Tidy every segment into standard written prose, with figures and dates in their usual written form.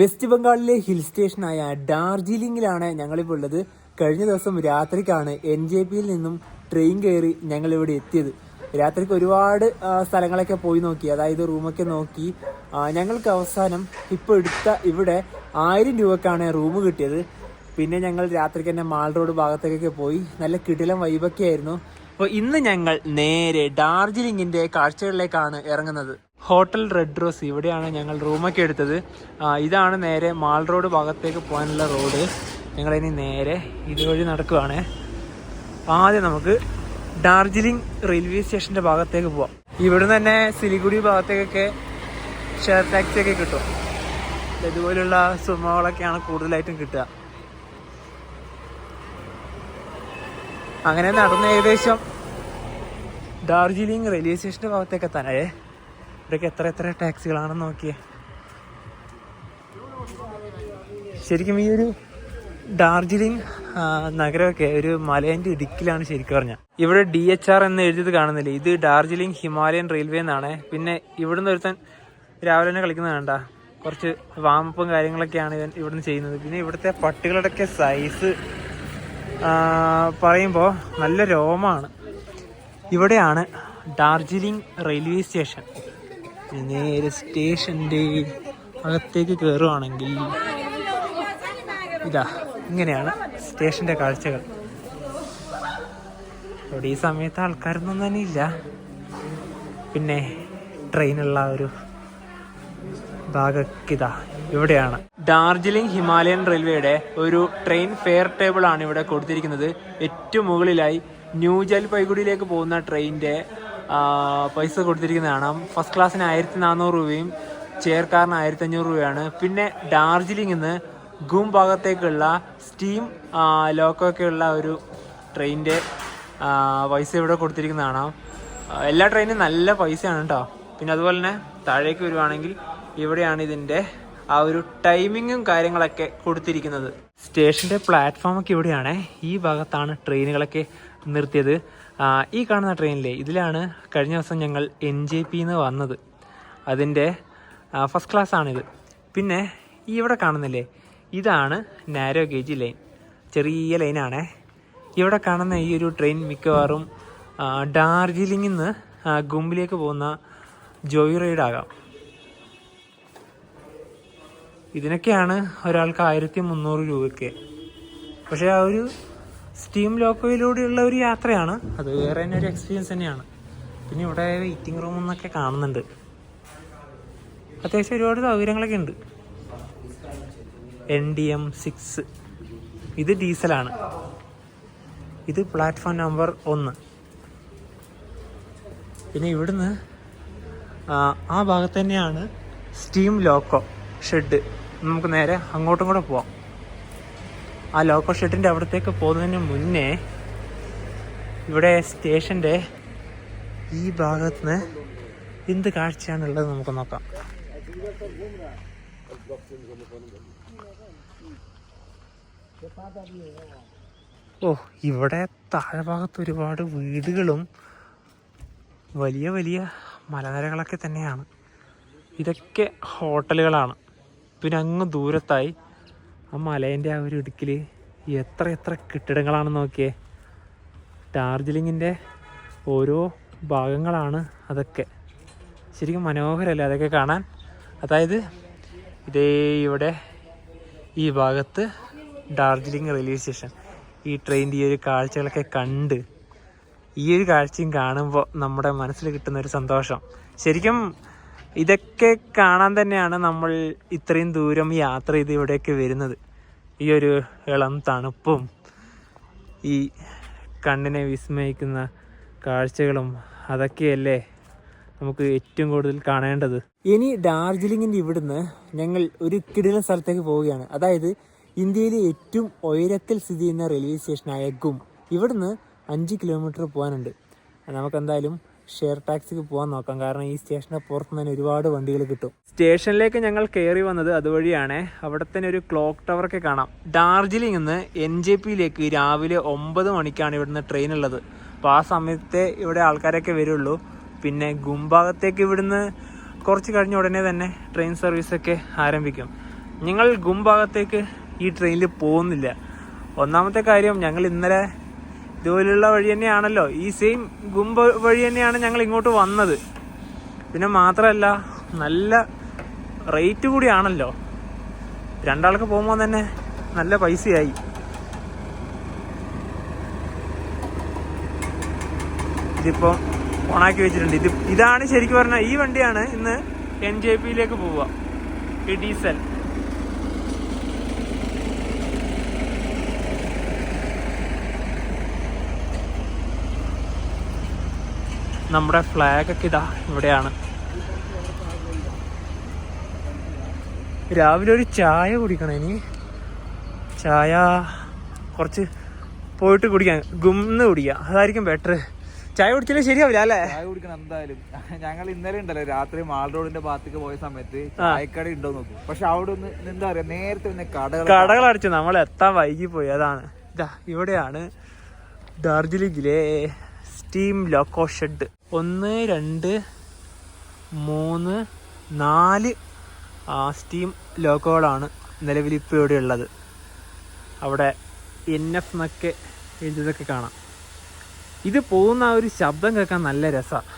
West ബംഗാളിലെ hill സ്റ്റേഷനായ ഡാർജിലിംഗിലാണ് ഞങ്ങളിപ്പോൾ ഉള്ളത്. കഴിഞ്ഞ ദിവസം രാത്രിക്കാണ് NJPയിൽ നിന്നും ട്രെയിൻ കയറി ഞങ്ങളിവിടെ എത്തിയത്. രാത്രിക്ക് ഒരുപാട് സ്ഥലങ്ങളൊക്കെ പോയി നോക്കി, അതായത് റൂമൊക്കെ നോക്കി. ഞങ്ങൾക്ക് അവസാനം ഇപ്പോൾ എടുത്ത ഇവിടെ 1000 രൂപക്കാണ് റൂം കിട്ടിയത്. പിന്നെ ഞങ്ങൾ രാത്രിക്ക് തന്നെ മാൾ റോഡ് ഭാഗത്തേക്കൊക്കെ പോയി. നല്ല കിടിലം വൈബൊക്കെ ആയിരുന്നു. അപ്പോൾ ഇന്ന് ഞങ്ങൾ നേരെ ഡാർജിലിംഗിൻ്റെ കാഴ്ചകളിലേക്കാണ് ഇറങ്ങുന്നത്. ഹോട്ടൽ റെഡ് റോസ്, ഇവിടെയാണ് ഞങ്ങൾ റൂമൊക്കെ എടുത്തത്. ഇതാണ് നേരെ മാൾ റോഡ് ഭാഗത്തേക്ക് പോകാനുള്ള റോഡ്. ഞങ്ങളിനി നേരെ ഇതുവഴി നടക്കുകയാണ്. ആദ്യം നമുക്ക് ഡാർജിലിംഗ് റെയിൽവേ സ്റ്റേഷൻ്റെ ഭാഗത്തേക്ക് പോവാം. ഇവിടുന്ന് തന്നെ സിലിഗുഡി ഭാഗത്തേക്കൊക്കെ ഷെയർ ടാക്സിയൊക്കെ കിട്ടും. ഇതുപോലുള്ള സുമകളൊക്കെയാണ് കൂടുതലായിട്ടും കിട്ടുക. അങ്ങനെ നടന്ന ഏകദേശം ഡാർജിലിംഗ് റെയിൽവേ സ്റ്റേഷൻ്റെ ഭാഗത്തേക്ക് എത്താനായേ. ഇവിടേക്ക് എത്ര ടാക്സികളാണെന്ന് നോക്കിയേ. ശരിക്കും ഈ ഒരു ഡാർജിലിംഗ് നഗരമൊക്കെ ഒരു മലേൻ്റെ ഇടുക്കിലാണ് ശരിക്കും പറഞ്ഞാൽ. ഇവിടെ DHR എന്ന് എഴുതിയത് കാണുന്നില്ലേ, ഇത് ഡാർജിലിംഗ് ഹിമാലയൻ റെയിൽവേ എന്നാണ്. പിന്നെ ഇവിടുന്ന് ഒരുത്തൻ രാവിലെ തന്നെ കളിക്കുന്നത് വേണ്ട, കുറച്ച് വാമപ്പും കാര്യങ്ങളൊക്കെയാണ് ഇവിടുന്ന് ചെയ്യുന്നത്. പിന്നെ ഇവിടുത്തെ പട്ടികളുടെയൊക്കെ സൈസ് പറയുമ്പോൾ നല്ല രോമമാണ്. ഇവിടെയാണ് ഡാർജിലിംഗ് റെയിൽവേ സ്റ്റേഷൻ. നേരെ സ്റ്റേഷൻ്റെ അകത്തേക്ക് കയറുകയാണെങ്കിൽ ഇതാ ഇങ്ങനെയാണ് സ്റ്റേഷൻ്റെ കാഴ്ചകൾ. ഇവിടെ ഈ സമയത്ത് ആൾക്കാരൊന്നും തന്നെ ഇല്ല. പിന്നെ ട്രെയിനുള്ള ഒരു ഭാഗമൊക്കെ ഇതാ ഇവിടെയാണ്. ഡാർജിലിംഗ് ഹിമാലയൻ റെയിൽവേയുടെ ഒരു ട്രെയിൻ ഫെയർ ടേബിൾ ആണ് ഇവിടെ കൊടുത്തിരിക്കുന്നത്. ഏറ്റവും മുകളിലായി ന്യൂ ജൽപൈഗുഡിയിലേക്ക് പോകുന്ന ട്രെയിനിൻ്റെ പൈസ കൊടുത്തിരിക്കുന്നതാണ്. ഫസ്റ്റ് ക്ലാസ്സിന് 1400 രൂപയും ചെയർ കാറിന് 1500 രൂപയാണ്. പിന്നെ ഡാർജിലിംഗിൽ നിന്ന് ഗും ഭാഗത്തേക്കുള്ള സ്റ്റീം ലോക്കൊക്കെയുള്ള ഒരു ട്രെയിനിൻ്റെ പൈസ ഇവിടെ കൊടുത്തിരിക്കുന്നതാണ്. എല്ലാ ട്രെയിനും നല്ല പൈസയാണ് കേട്ടോ. പിന്നെ അതുപോലെ തന്നെ താഴേക്ക് വരുവാണെങ്കിൽ ഇവിടെയാണ് ഇതിൻ്റെ ആ ഒരു ടൈമിങ്ങും കാര്യങ്ങളൊക്കെ കൊടുത്തിരിക്കുന്നത്. സ്റ്റേഷൻ്റെ പ്ലാറ്റ്ഫോമൊക്കെ ഇവിടെയാണ്. ഈ ഭാഗത്താണ് ട്രെയിനുകളൊക്കെ നിർത്തിയത്. ഈ കാണുന്ന ട്രെയിനിലെ ഇതിലാണ് കഴിഞ്ഞ ദിവസം ഞങ്ങൾ NJPന്ന് വന്നത്. അതിൻ്റെ ഫസ്റ്റ് ക്ലാസ് ആണിത്. പിന്നെ ഈ ഇവിടെ കാണുന്നില്ലേ, ഇതാണ് നാരോ ഗേജ് ലൈൻ, ചെറിയ ലൈനാണേ. ഇവിടെ കാണുന്ന ഈ ഒരു ട്രെയിൻ മിക്കവാറും ഡാർജിലിംഗിൽ നിന്ന് ഗുംബിലേക്ക് പോകുന്ന ജോയ് റൈഡ് ആകാം. ഇതിനൊക്കെയാണ് ഒരാൾക്ക് 1300 രൂപയ്ക്ക്. പക്ഷേ ആ ഒരു സ്റ്റീം ലോക്കോയിലൂടെയുള്ള ഒരു യാത്രയാണ്, അത് വേറെ തന്നെ ഒരു എക്സ്പീരിയൻസ് തന്നെയാണ്. പിന്നെ ഇവിടെ വെയിറ്റിംഗ് റൂം എന്നൊക്കെ കാണുന്നുണ്ട്. അത്യാവശ്യം ഒരുപാട് സൗകര്യങ്ങളൊക്കെ ഉണ്ട്. NDM6 ഇത് ഡീസലാണ്. ഇത് പ്ലാറ്റ്ഫോം നമ്പർ 1. പിന്നെ ഇവിടുന്ന് ആ ഭാഗത്ത് തന്നെയാണ് സ്റ്റീം ലോക്കോ ഷെഡ്. നമുക്ക് നേരെ അങ്ങോട്ടും കൂടെ പോവാം. ആ ലോക്കോ ഷെഡിൻ്റെ അവിടത്തേക്ക് പോകുന്നതിന് മുന്നേ ഇവിടെ സ്റ്റേഷൻ്റെ ഈ ഭാഗത്ത് നിന്ന് എന്ത് കാഴ്ചയാണുള്ളത് നമുക്ക് നോക്കാം. ഇവിടെ താഴെ ഭാഗത്ത് ഒരുപാട് വീടുകളും വലിയ വലിയ മലനിരകളൊക്കെ തന്നെയാണ്. ഇതൊക്കെ ഹോട്ടലുകളാണ്. പിന്നെ അങ്ങ് ദൂരത്തായി ആ മലേൻ്റെ ആ ഒരു ഇടുക്കിൽ എത്ര കെട്ടിടങ്ങളാണെന്ന് നോക്കിയേ. ഡാർജിലിങ്ങിൻ്റെ ഓരോ ഭാഗങ്ങളാണ് അതൊക്കെ. ശരിക്കും മനോഹരമല്ലേ അതൊക്കെ കാണാൻ. അതായത് ഇതേ ഇവിടെ ഈ ഭാഗത്ത് ഡാർജിലിംഗ് റെയിൽവേ സ്റ്റേഷൻ. ഈ ട്രെയിനിൻ്റെ ഈ ഒരു കാഴ്ചകളൊക്കെ കണ്ട് ഈ ഒരു കാഴ്ചയും കാണുമ്പോൾ നമ്മുടെ മനസ്സിൽ കിട്ടുന്ന ഒരു സന്തോഷം. ശരിക്കും ഇതൊക്കെ കാണാൻ തന്നെയാണ് നമ്മൾ ഇത്രയും ദൂരം യാത്ര ചെയ്ത് ഇവിടേക്ക് വരുന്നത്. ഈ ഒരു ഇളം തണുപ്പും ഈ കണ്ണിനെ വിസ്മയിക്കുന്ന കാഴ്ചകളും അതൊക്കെയല്ലേ നമുക്ക് ഏറ്റവും കൂടുതൽ കാണേണ്ടത്. ഇനി ഡാർജിലിംഗിൻ്റെ ഇവിടുന്ന് ഞങ്ങൾ ഒരു കിടിലൻ സ്ഥലത്തേക്ക് പോവുകയാണ്. അതായത് ഇന്ത്യയിലെ ഏറ്റവും ഉയരത്തിൽ സ്ഥിതി ചെയ്യുന്ന റെയിൽവേ സ്റ്റേഷനായ ഗും. ഇവിടുന്ന് 5 കിലോമീറ്റർ പോകാനുണ്ട്. നമുക്കെന്തായാലും ഷെയർ ടാക്സിക്ക് പോകാൻ നോക്കാം. കാരണം ഈ സ്റ്റേഷൻ്റെ പുറത്ത് തന്നെ ഒരുപാട് വണ്ടികൾ കിട്ടും. സ്റ്റേഷനിലേക്ക് ഞങ്ങൾ കയറി വന്നത് അതുവഴിയാണ്. അവിടെ തന്നെ ഒരു ക്ലോക്ക് ടവറൊക്കെ കാണാം. ഡാർജിലിംഗിൽ നിന്ന് NJPയിലേക്ക് രാവിലെ 9 മണിക്കാണ് ഇവിടുന്ന് ട്രെയിൻ ഉള്ളത്. അപ്പോൾ ആ സമയത്തെ ഇവിടെ ആൾക്കാരൊക്കെ വരുള്ളൂ. പിന്നെ ഗും ഭാഗത്തേക്ക് ഇവിടുന്ന് കുറച്ച് കഴിഞ്ഞ ഉടനെ തന്നെ ട്രെയിൻ സർവീസൊക്കെ ആരംഭിക്കും. ഞങ്ങൾ ഗും ഭാഗത്തേക്ക് ഈ ട്രെയിനിൽ പോകുന്നില്ല. ഒന്നാമത്തെ കാര്യം, ഞങ്ങൾ ഇന്നലെ ഇതുപോലുള്ള വഴി തന്നെയാണല്ലോ, ഈ സെയിം ഗും വഴി തന്നെയാണ് ഞങ്ങൾ ഇങ്ങോട്ട് വന്നത്. പിന്നെ മാത്രമല്ല നല്ല റേറ്റ് കൂടിയാണല്ലോ, രണ്ടാൾക്ക് പോകുമ്പോൾ തന്നെ നല്ല പൈസയായി. ഇതിപ്പോൾ ഓണാക്കി വെച്ചിട്ടുണ്ട്. ഇതാണ് ശരിക്കും പറഞ്ഞാൽ ഈ വണ്ടിയാണ് ഇന്ന് NJPയിലേക്ക് പോവുക, ഈ ഡീസൽ. നമ്മുടെ ഫ്ലാഗൊക്കെ ഇതാ ഇവിടെയാണ്. രാവിലെ ഒരു ചായ കുടിക്കണം. ഇനി ചായ കുറച്ച് പോയിട്ട് കുടിക്കാം, ഗുംന്ന് കുടിക്കാം, അതായിരിക്കും ബെറ്റർ. ചായ കുടിച്ചാലേ ശരിയാവില്ല അല്ലേ? ചായ കുടിക്കണം എന്തായാലും. ഞങ്ങൾ ഇന്നലെ ഉണ്ടല്ലോ രാത്രി മാൾ റോഡിന്റെ ഭാഗത്തേക്ക് പോയ സമയത്ത് ചായക്കട ഉണ്ടോ നോക്കും, പക്ഷെ അവിടെ ഒന്ന് എന്താ പറയാ നേരത്തെ പിന്നെ കടകൾ അടിച്ചു, നമ്മൾ എത്താൻ വൈകി പോയി. അതാണ് ഇതാ ഇവിടെയാണ് ഡാർജിലിംഗിലെ സ്റ്റീം ലോക്കോ ഷെഡ്. 1 2 3 4 സ്റ്റീം ലോക്കോകളാണ് നിലവിൽ ഇപ്പോൾ ഇവിടെ ഉള്ളത്. അവിടെ NF എന്നൊക്കെ എഴുതിയതൊക്കെ കാണാം. ഇത് പോകുന്ന ആ ഒരു ശബ്ദം കേൾക്കാൻ നല്ല രസമാണ്.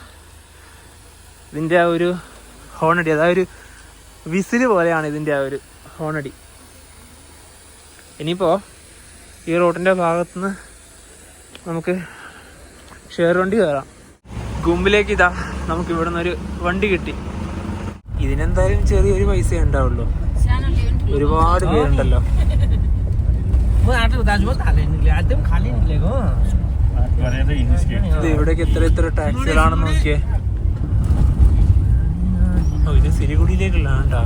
ഇതിൻ്റെ ആ ഒരു ഹോണടി, അതൊരു വിസില് പോലെയാണ് ഇതിൻ്റെ ആ ഒരു ഹോണടി. ഇനിയിപ്പോൾ ഈ റോഡിൻ്റെ ഭാഗത്തുനിന്ന് നമുക്ക് ഷെയർ വണ്ടി കയറാം. ഗുംബിലേക്ക് ഇതാ നമുക്ക് ഇവിടെ നിന്നൊരു വണ്ടി കിട്ടി. ഇതിനെന്തായാലും ചെറിയൊരു പൈസ ഉണ്ടാവുള്ളൂ, ഒരുപാട് പേരുണ്ടല്ലോ. ഇത് ഇവിടേക്ക് എത്ര ടാക്സികളാണെന്ന് നോക്കിയേ. ഇത് സിലിഗുഡിയിലേക്കുള്ള കേട്ടോ.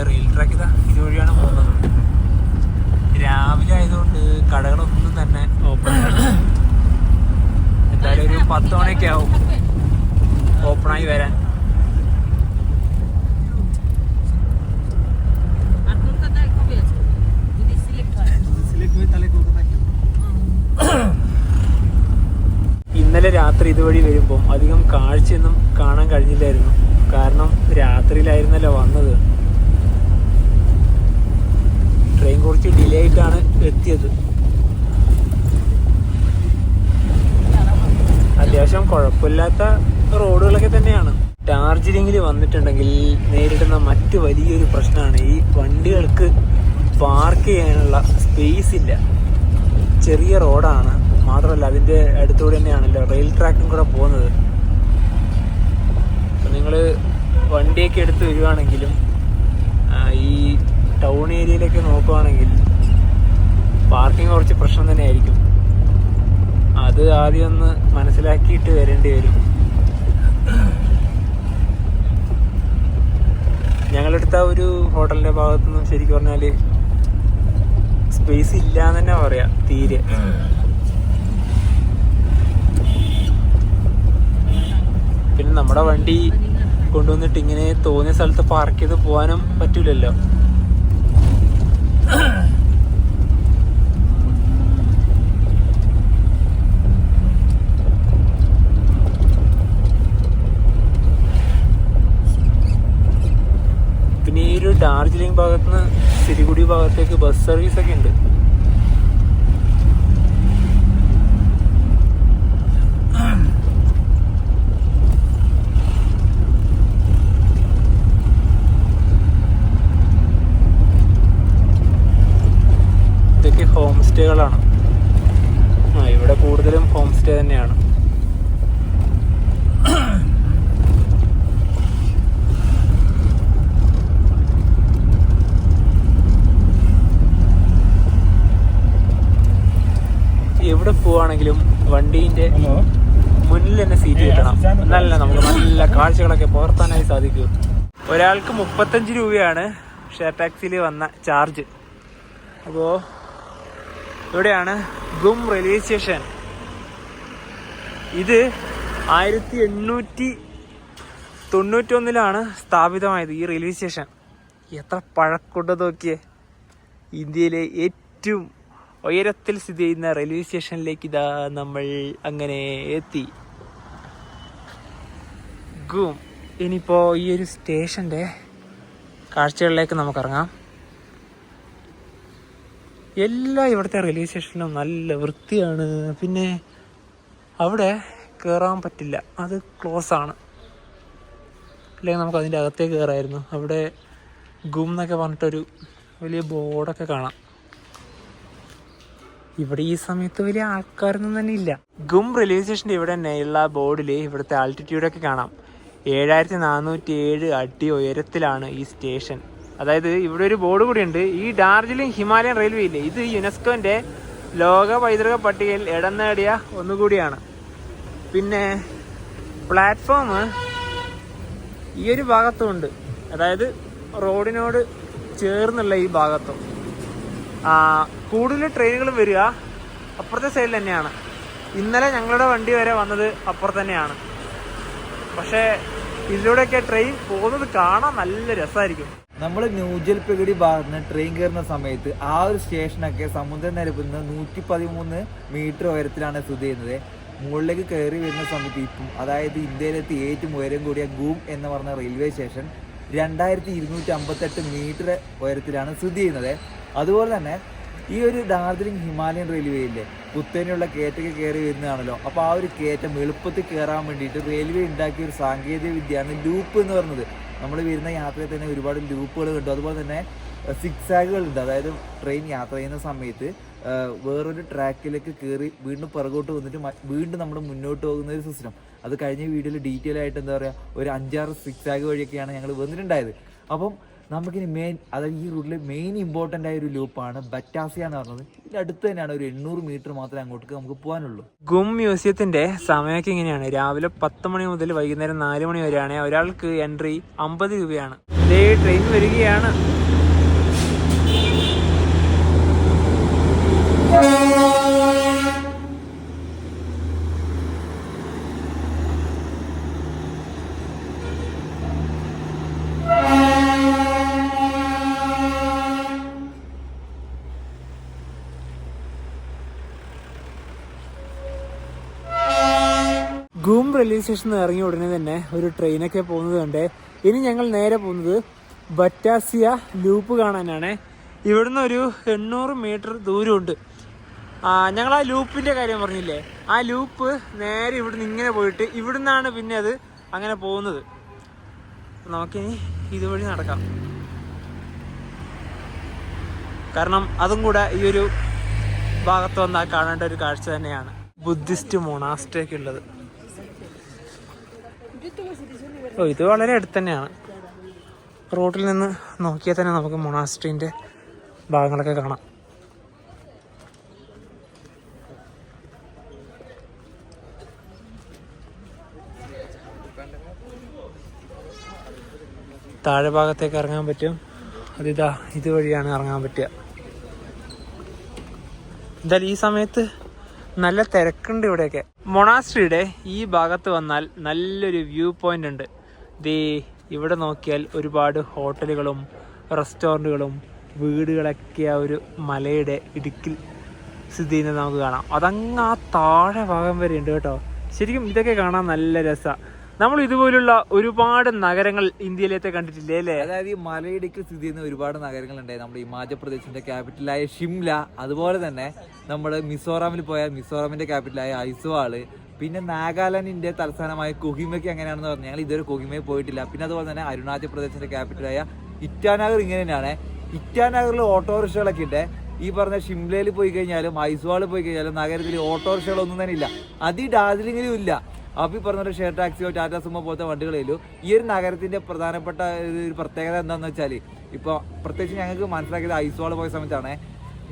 റെയിൽ ട്രാക്ക് ഇതാ ഇതുവഴിയാണ് പോകുന്നത്. രാവിലെ ആയതുകൊണ്ട് കടകളൊന്നും തന്നെ ഓപ്പൺ ആണ്. എന്തായാലും ഒരു 10 മണിയൊക്കെ ആവും ഓപ്പണായി വരാൻ. ഇന്നലെ രാത്രി ഇതുവഴി വരുമ്പം അധികം കാഴ്ചയൊന്നും കാണാൻ കഴിഞ്ഞില്ലായിരുന്നു, കാരണം രാത്രിയിലായിരുന്നല്ലോ വന്നത്. ട്രെയിൻ കുറച്ച് ഡിലേ ആയിട്ടാണ് എത്തിയത്. അത്യാവശ്യം കുഴപ്പമില്ലാത്ത റോഡുകളൊക്കെ തന്നെയാണ്. ഡാർജിലിംഗിൽ വന്നിട്ടുണ്ടെങ്കിൽ നേരിടുന്ന മറ്റു വലിയൊരു പ്രശ്നമാണ് ഈ വണ്ടികൾക്ക് പാർക്ക് ചെയ്യാനുള്ള സ്പേസ് ഇല്ല. ചെറിയ റോഡാണ്, മാത്രമല്ല അതിൻ്റെ അടുത്തുകൂടെ തന്നെയാണല്ലോ റെയിൽ ട്രാക്കും കൂടെ പോകുന്നത്. അപ്പം നിങ്ങൾ വണ്ടിയൊക്കെ എടുത്ത് വരികയാണെങ്കിലും ഈ ടൗൺ ഏരിയയിലൊക്കെ നോക്കുകയാണെങ്കിൽ പാർക്കിംഗ് കുറച്ച് പ്രശ്നം തന്നെയായിരിക്കും. അത് ആദ്യം ഒന്ന് മനസ്സിലാക്കിയിട്ട് വരേണ്ടി വരും. ഞങ്ങളെടുത്ത ഒരു ഹോട്ടലിൻ്റെ ഭാഗത്തുനിന്ന് ശരിക്കും പറഞ്ഞാൽ സ്പേസ് ഇല്ല എന്ന് തന്നെ പറയാം, തീരെ. പിന്നെ നമ്മുടെ വണ്ടി കൊണ്ടുവന്നിട്ട് ഇങ്ങനെ തോന്നിയ സ്ഥലത്ത് പാർക്ക് ചെയ്ത് പോകാനും പറ്റൂലല്ലോ. പിന്നെ ഈ ഒരു ഡാർജിലിംഗ് ഭാഗത്തുനിന്ന് സിലിഗുഡി ഭാഗത്തേക്ക് ബസ് സർവീസ് ഒക്കെ ഉണ്ട്. ഇതൊക്കെ ഹോം സ്റ്റേകളാണ്. ഇവിടെ കൂടുതലും ഹോം സ്റ്റേ തന്നെയാണ്. എവിടെ പോവാണെങ്കിലും വണ്ടീൻ്റെ മുന്നിൽ തന്നെ സീറ്റ് കിട്ടണം, എന്നല്ല നമുക്ക് നല്ല കാഴ്ചകളൊക്കെ പകർത്താനായി സാധിക്കൂ. ഒരാൾക്ക് 35 രൂപയാണ് ഷെയർ ടാക്സിയിൽ വന്ന ചാർജ്. അപ്പോൾ ഇവിടെയാണ് ഗും റെയിൽവേ സ്റ്റേഷൻ. ഇത് 1891 സ്ഥാപിതമായത് ഈ റെയിൽവേ സ്റ്റേഷൻ. എത്ര പഴക്കൊണ്ട് നോക്കിയേ. ഇന്ത്യയിലെ ഏറ്റവും ഉയരത്തിൽ സ്ഥിതി ചെയ്യുന്ന റെയിൽവേ സ്റ്റേഷനിലേക്ക് ഇതാ നമ്മൾ അങ്ങനെ എത്തി. ഗും. ഇനിയിപ്പോൾ ഈ ഒരു സ്റ്റേഷൻ്റെ കാഴ്ചകളിലേക്ക് നമുക്കിറങ്ങാം. എല്ലാ ഇവിടുത്തെ റെയിൽവേ സ്റ്റേഷനിലും നല്ല വൃത്തിയാണ്. പിന്നെ അവിടെ കയറാൻ പറ്റില്ല, അത് ക്ലോസ് ആണ്. അല്ലെങ്കിൽ നമുക്ക് അതിൻ്റെ അകത്തേക്ക് കയറായിരുന്നു. അവിടെ ഗും എന്നൊക്കെ പറഞ്ഞിട്ടൊരു വലിയ ബോർഡൊക്കെ കാണാം. ഇവിടെ ഈ സമയത്ത് വലിയ ആൾക്കാരൊന്നും തന്നെ ഇല്ല. ഗും റെയിൽവേ സ്റ്റേഷൻ്റെ ഇവിടെ തന്നെയുള്ള ബോർഡിൽ ഇവിടുത്തെ ആൾട്ടിറ്റ്യൂഡൊക്കെ കാണാം. 7407 അടി ഉയരത്തിലാണ് ഈ സ്റ്റേഷൻ. അതായത് ഇവിടെ ഒരു ബോർഡ് കൂടിയുണ്ട്. ഈ ഡാർജിലിംഗ് ഹിമാലയൻ റെയിൽവേ ഇല്ലേ, ഇത് യുനെസ്കോൻ്റെ ലോക പൈതൃക പട്ടികയിൽ ഇടം നേടിയ ഒന്നുകൂടിയാണ്. പിന്നെ പ്ലാറ്റ്ഫോം ഈ ഒരു ഭാഗത്തുമുണ്ട്, അതായത് റോഡിനോട് ചേർന്നുള്ള ഈ ഭാഗത്തും. കൂടുതൽ ട്രെയിനുകൾ വരിക അപ്പുറത്തെ സൈഡിൽ തന്നെയാണ്. ഇന്നലെ ഞങ്ങളുടെ വണ്ടി വരെ വന്നത് അപ്പുറത്ത് തന്നെയാണ്. പക്ഷേ ഇതിലൂടെയൊക്കെ ട്രെയിൻ പോകുന്നത് കാണാൻ നല്ല രസമായിരിക്കും. നമ്മൾ ന്യൂജൽപഗഡി ഭാഗത്ത് നിന്ന് ട്രെയിൻ കയറുന്ന സമയത്ത് ആ ഒരു സ്റ്റേഷനൊക്കെ സമുദ്രനിരപ്പിൽ നിന്ന് 113 മീറ്റർ ഉയരത്തിലാണ് സ്ഥിതി ചെയ്യുന്നത്. മുകളിലേക്ക് കയറി വരുന്ന സമയത്ത് ഇപ്പം, അതായത് ഇന്ത്യയിലെത്തി ഏറ്റവും ഉയരം കൂടിയ ഗൂം എന്ന് പറഞ്ഞ റെയിൽവേ സ്റ്റേഷൻ 2258 മീറ്റർ ഉയരത്തിലാണ് സ്ഥിതി ചെയ്യുന്നത്. അതുപോലെ തന്നെ ഈ ഒരു ഡാർജിലിംഗ് ഹിമാലയൻ റെയിൽവേയിലെ കുത്തനെയുള്ള കയറ്റൊക്കെ കയറി വരുന്നതാണല്ലോ. അപ്പോൾ ആ ഒരു കയറ്റം എളുപ്പത്തിൽ കയറാൻ വേണ്ടിയിട്ട് റെയിൽവേ ഉണ്ടാക്കിയ ഒരു സാങ്കേതിക വിദ്യയാണ് ലൂപ്പ് എന്ന് പറയുന്നത്. നമ്മൾ വരുന്ന യാത്രയിൽ തന്നെ ഒരുപാട് ലൂപ്പുകൾ കണ്ടു. അതുപോലെ തന്നെ സിക്സാഗുകൾ ഉണ്ട്. അതായത് ട്രെയിൻ യാത്ര ചെയ്യുന്ന സമയത്ത് വേറൊരു ട്രാക്കിലേക്ക് കയറി വീണ്ടും പുറകോട്ട് വന്നിട്ട് വീണ്ടും നമ്മൾ മുന്നോട്ട് പോകുന്ന ഒരു സിസ്റ്റം. അത് കഴിഞ്ഞ വീഡിയോയിൽ ഡീറ്റെയിൽ ആയിട്ട് എന്താ പറയുക, ഒരു 5-6 സിക്സാഗ് വഴിയൊക്കെയാണ് ഞങ്ങൾ വന്നിട്ടുണ്ടായത്. അപ്പം നമുക്കിനി അതായത് ഈ റൂട്ടിൽ മെയിൻ ഇമ്പോർട്ടൻ്റ് ആയ ഒരു ലൂപ്പാണ് ബറ്റാസിയ എന്ന് പറഞ്ഞത്. ഇതിൻ്റെ അടുത്ത് തന്നെയാണ്, ഒരു 800 മീറ്റർ മാത്രമേ അങ്ങോട്ടേക്ക് നമുക്ക് പോകാനുള്ളൂ. ഗും മ്യൂസിയത്തിൻ്റെ സമയമൊക്കെ ഇങ്ങനെയാണ്. രാവിലെ 10 മണി മുതൽ വൈകുന്നേരം 4 മണി വരെയാണ്. ഒരാൾക്ക് എൻട്രി 50 രൂപയാണ്. ഇതേ ട്രെയിൻ വരികയാണ്. ഗും റെയിൽവേ സ്റ്റേഷനിൽ നിന്ന് ഇറങ്ങിയ ഉടനെ തന്നെ ഒരു ട്രെയിനൊക്കെ പോകുന്നത് കണ്ടേ. ഇനി ഞങ്ങൾ നേരെ പോകുന്നത് ബറ്റാസിയ ലൂപ്പ് കാണാനാണ്. ഇവിടുന്ന് ഒരു 800 മീറ്റർ ദൂരമുണ്ട്. ഞങ്ങൾ ആ ലൂപ്പിൻ്റെ കാര്യം പറഞ്ഞില്ലേ, ആ ലൂപ്പ് നേരെ ഇവിടുന്ന് ഇങ്ങനെ പോയിട്ട് ഇവിടുന്നാണ് പിന്നെ അത് അങ്ങനെ പോകുന്നത്. നമുക്കിനി ഇതുവഴി നടക്കാം. കാരണം അതും കൂടെ ഈ ഒരു ഭാഗത്ത് വന്നാൽ കാണേണ്ട ഒരു കാഴ്ച തന്നെയാണ്. ബുദ്ധിസ്റ്റ് മൊണാസ്ട്രി ഒക്കെ ഉള്ളത്. ഇത് വളരെ അടുത്ത് തന്നെയാണ്. റോഡിൽ നിന്ന് നോക്കിയാൽ തന്നെ നമുക്ക് മൊണാസ്ട്രീൻ്റെ ഭാഗങ്ങളൊക്കെ കാണാം. താഴെ ഭാഗത്തേക്ക് ഇറങ്ങാൻ പറ്റും. അതിതാ ഇതുവഴിയാണ് ഇറങ്ങാൻ പറ്റുക. എന്തായാലും ഈ സമയത്ത് നല്ല തിരക്കുണ്ട് ഇവിടെയൊക്കെ. മൊണാസ്ട്രിയുടെ ഈ ഭാഗത്ത് വന്നാൽ നല്ലൊരു വ്യൂ പോയിന്റ് ഉണ്ട്. ഇവിടെ നോക്കിയാൽ ഒരുപാട് ഹോട്ടലുകളും റെസ്റ്റോറൻറ്റുകളും വീടുകളൊക്കെ ആ ഒരു മലയുടെ ഇടുക്കിൽ സ്ഥിതി ചെയ്യുന്നത് നമുക്ക് കാണാം. അതങ്ങ് ആ താഴെ ഭാഗം വരെ ഉണ്ട് കേട്ടോ. ശരിക്കും ഇതൊക്കെ കാണാൻ നല്ല രസമാണ്. നമ്മൾ ഇതുപോലുള്ള ഒരുപാട് നഗരങ്ങൾ ഇന്ത്യയിലത്തെ കണ്ടിട്ടില്ലേ അല്ലേ? അതായത് ഈ മലയിടുക്കിൽ സ്ഥിതി ചെയ്യുന്ന ഒരുപാട് നഗരങ്ങളുണ്ടായി. നമ്മുടെ ഹിമാചൽ പ്രദേശിന്റെ ക്യാപിറ്റലായ ഷിംല, അതുപോലെ തന്നെ നമ്മൾ മിസോറാമിൽ പോയ മിസോറാമിന്റെ ക്യാപിറ്റലായ ഐസ്വാള്, പിന്നെ നാഗാലാൻഡിന്റെ തലസ്ഥാനമായ കൊഹിമയ്ക്ക് എങ്ങനെയാണെന്ന് പറഞ്ഞാൽ ഞങ്ങൾ ഇതുവരെ കൊഹിമയിൽ പോയിട്ടില്ല. പിന്നെ അതുപോലെ തന്നെ അരുണാചൽ പ്രദേശിന്റെ ക്യാപിറ്റലായ ഇറ്റാനഗർ ഇങ്ങനെ തന്നെയാണ്. ഇറ്റാനഗറിൽ ഓട്ടോറിക്ഷകളൊക്കെ ഉണ്ട്. ഈ പറഞ്ഞ ഷിംലയിൽ പോയി കഴിഞ്ഞാലും ഐസ്വാളിൽ പോയി കഴിഞ്ഞാലും നഗരത്തിൽ ഓട്ടോറിക്ഷകളൊന്നും തന്നെ ഇല്ല. അത് ഈ ഡാർജിലിംഗിലും ഇല്ല. അപ്പോൾ ഈ പറഞ്ഞ ഷെയർ ടാക്സിയോ ടാറ്റ സുമോ പോലത്തെ വണ്ടികളിലും ഈ ഒരു നഗരത്തിന്റെ പ്രധാനപ്പെട്ട ഒരു പ്രത്യേകത എന്താണെന്ന് വെച്ചാൽ, ഇപ്പോൾ പ്രത്യേകിച്ച് ഞങ്ങൾക്ക് മനസ്സിലാക്കിയത് ഐസ്വാൾ പോയ സമയത്താണ്,